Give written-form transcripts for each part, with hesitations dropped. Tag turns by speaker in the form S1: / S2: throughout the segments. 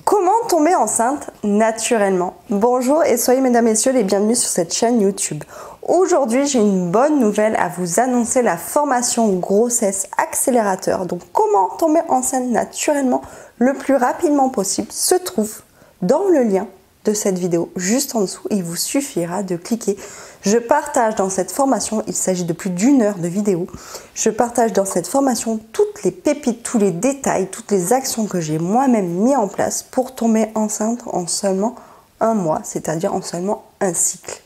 S1: Comment tomber enceinte naturellement? Bonjour et soyez mesdames et messieurs les bienvenus sur cette chaîne YouTube. Aujourd'hui, j'ai une bonne nouvelle à vous annoncer, la formation grossesse accélérateur. Donc comment tomber enceinte naturellement le plus rapidement possible se trouve dans le lien de cette vidéo juste en dessous. Il vous suffira de cliquer. Je partage dans cette formation, il s'agit de plus d'1 heure de vidéo, je partage dans cette formation toutes les pépites, tous les détails, toutes les actions que j'ai moi-même mis en place pour tomber enceinte en seulement 1 mois, c'est-à-dire en seulement un cycle.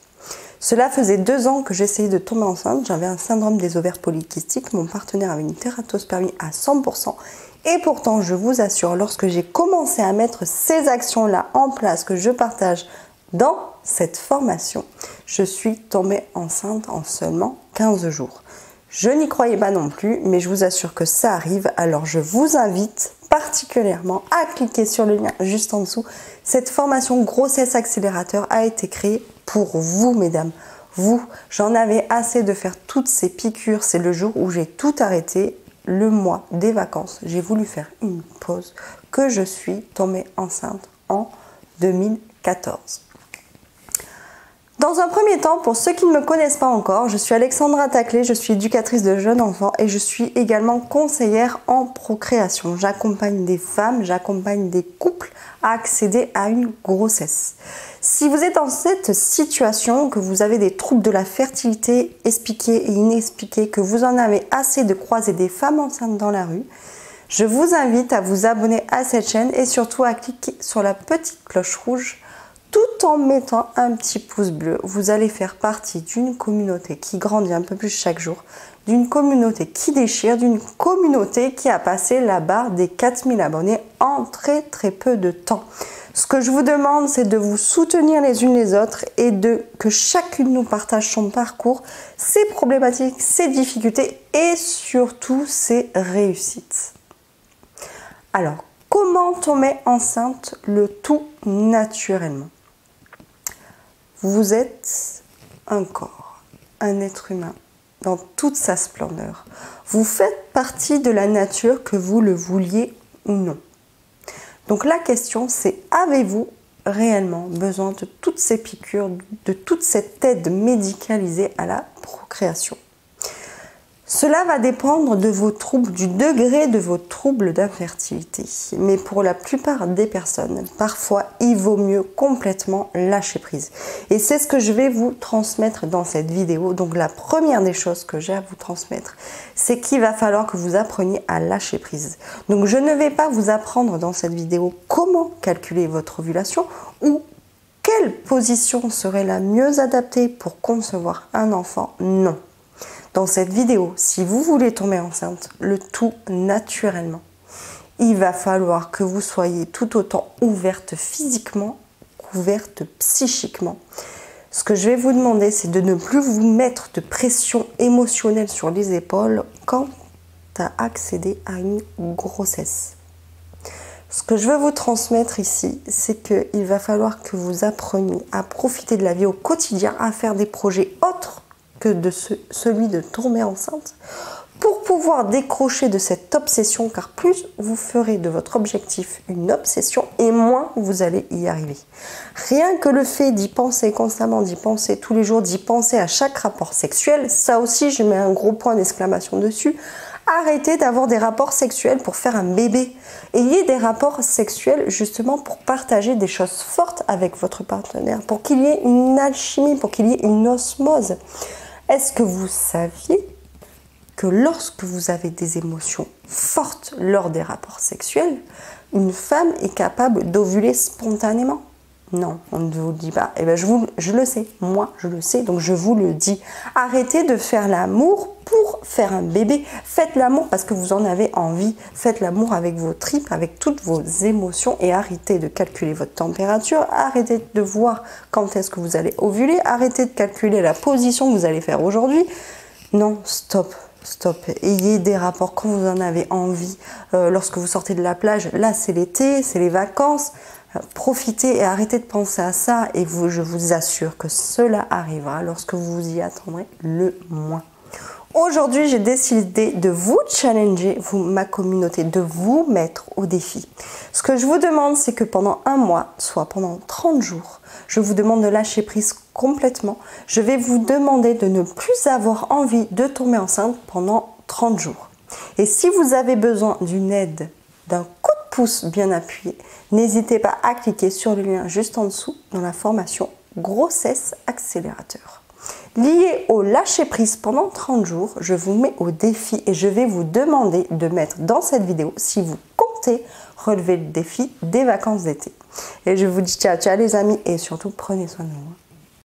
S1: Cela faisait 2 ans que j'essayais de tomber enceinte, j'avais un syndrome des ovaires polykystiques, mon partenaire avait une tératospermie à 100%, et pourtant je vous assure, lorsque j'ai commencé à mettre ces actions-là en place que je partage dans cette formation, je suis tombée enceinte en seulement 15 jours. Je n'y croyais pas non plus, mais je vous assure que ça arrive, alors je vous invite particulièrement à cliquer sur le lien juste en dessous. Cette formation grossesse accélérateur a été créée pour vous, mesdames. Vous, j'en avais assez de faire toutes ces piqûres. C'est le jour où j'ai tout arrêté, le mois des vacances. J'ai voulu faire une pause, que je suis tombée enceinte en 2014. Dans un premier temps, pour ceux qui ne me connaissent pas encore, je suis Alexandra Taclé, je suis éducatrice de jeunes enfants et je suis également conseillère en procréation. J'accompagne des femmes, j'accompagne des couples à accéder à une grossesse. Si vous êtes dans cette situation, que vous avez des troubles de la fertilité expliqués et inexpliqués, que vous en avez assez de croiser des femmes enceintes dans la rue, je vous invite à vous abonner à cette chaîne et surtout à cliquer sur la petite cloche rouge tout en mettant un petit pouce bleu. Vous allez faire partie d'une communauté qui grandit un peu plus chaque jour, d'une communauté qui déchire, d'une communauté qui a passé la barre des 4000 abonnés en très peu de temps. Ce que je vous demande, c'est de vous soutenir les unes les autres et que chacune nous partage son parcours, ses problématiques, ses difficultés et surtout ses réussites. Alors, comment tomber enceinte le tout naturellement? Vous êtes un corps, un être humain dans toute sa splendeur. Vous faites partie de la nature, que vous le vouliez ou non. Donc la question c'est, avez-vous réellement besoin de toutes ces piqûres, de toute cette aide médicalisée à la procréation? Cela va dépendre de vos troubles, du degré de vos troubles d'infertilité. Mais pour la plupart des personnes, parfois, il vaut mieux complètement lâcher prise. Et c'est ce que je vais vous transmettre dans cette vidéo. Donc la première des choses que j'ai à vous transmettre, c'est qu'il va falloir que vous appreniez à lâcher prise. Donc je ne vais pas vous apprendre dans cette vidéo comment calculer votre ovulation ou quelle position serait la mieux adaptée pour concevoir un enfant. Non. Dans cette vidéo, si vous voulez tomber enceinte, le tout naturellement, il va falloir que vous soyez tout autant ouverte physiquement qu'ouverte psychiquement. Ce que je vais vous demander, c'est de ne plus vous mettre de pression émotionnelle sur les épaules quant à accéder à une grossesse. Ce que je veux vous transmettre ici, c'est qu'il va falloir que vous appreniez à profiter de la vie au quotidien, à faire des projets autres que de celui de tomber enceinte, pour pouvoir décrocher de cette obsession, car plus vous ferez de votre objectif une obsession et moins vous allez y arriver. Rien que le fait d'y penser constamment, d'y penser tous les jours, d'y penser à chaque rapport sexuel, ça aussi je mets un gros point d'exclamation dessus. Arrêtez d'avoir des rapports sexuels pour faire un bébé. Ayez des rapports sexuels justement pour partager des choses fortes avec votre partenaire, pour qu'il y ait une alchimie, pour qu'il y ait une osmose. Est-ce que vous saviez que lorsque vous avez des émotions fortes lors des rapports sexuels, une femme est capable d'ovuler spontanément? Non, on ne vous le dit pas. Eh bien, je le sais, moi je le sais, donc je vous le dis. Arrêtez de faire l'amour pour faire un bébé. Faites l'amour parce que vous en avez envie. Faites l'amour avec vos tripes, avec toutes vos émotions et arrêtez de calculer votre température. Arrêtez de voir quand est-ce que vous allez ovuler. Arrêtez de calculer la position que vous allez faire aujourd'hui. Non, stop. Stop. Ayez des rapports quand vous en avez envie. Lorsque vous sortez de la plage, là c'est l'été, c'est les vacances. Profitez et arrêtez de penser à ça et je vous assure que cela arrivera lorsque vous vous y attendrez le moins. Aujourd'hui, j'ai décidé de vous challenger, vous, ma communauté, de vous mettre au défi. Ce que je vous demande, c'est que pendant un mois, soit pendant 30 jours, je vous demande de lâcher prise complètement. Je vais vous demander de ne plus avoir envie de tomber enceinte pendant 30 jours. Et si vous avez besoin d'une aide, d'un coup de pouce bien appuyé, n'hésitez pas à cliquer sur le lien juste en dessous dans la formation Grossesse Accélérateur. Lié au lâcher prise pendant 30 jours, je vous mets au défi et je vais vous demander de mettre dans cette vidéo si vous comptez relever le défi des vacances d'été. Et je vous dis ciao ciao les amis et surtout prenez soin de vous.